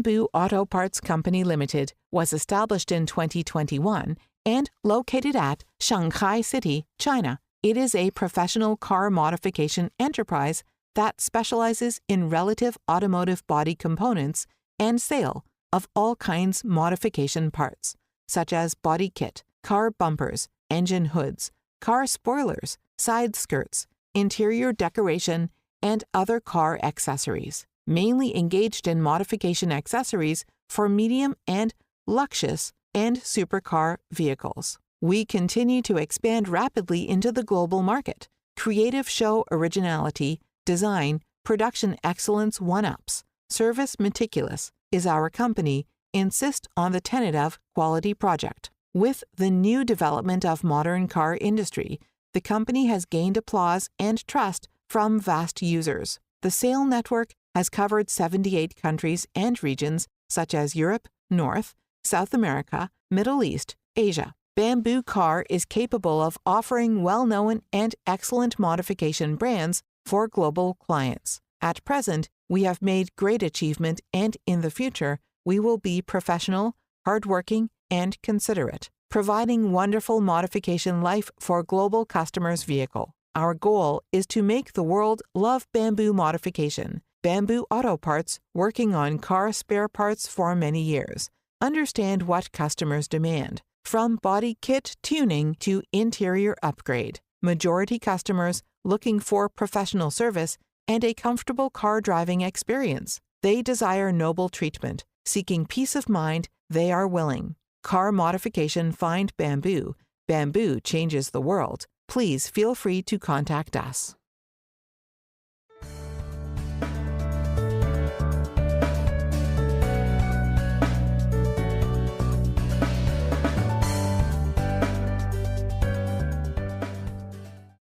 Bamboo Auto Parts Company Limited was established in 2021 and located at Shanghai City, China. It is a professional car modification enterprise that specializes in relative automotive body components and sale of all kinds modification parts, such as body kit, car bumpers, engine hoods, car spoilers, side skirts, interior decoration, and other car accessories, mainly engaged in modification accessories for medium and luxurious and supercar vehicles. We continue to expand rapidly into the global market. Creative show originality, design, production excellence one-ups, service meticulous is our company, insist on the tenet of quality project. With the new development of modern car industry, the company has gained applause and trust from vast users. The sale network has covered 78 countries and regions such as Europe, North, South America, Middle East, Asia. Bamboo Car is capable of offering well-known and excellent modification brands for global clients. At present, we have made great achievement, and in the future, we will be professional, hardworking, and considerate, providing wonderful modification life for global customers' vehicle. Our goal is to make the world love bamboo modification. Bamboo Auto Parts, working on car spare parts for many years. Understand what customers demand, from body kit tuning to interior upgrade. Majority customers looking for professional service and a comfortable car driving experience. They desire noble treatment. Seeking peace of mind, they are willing. Car modification, find Bamboo. Bamboo changes the world. Please feel free to contact us.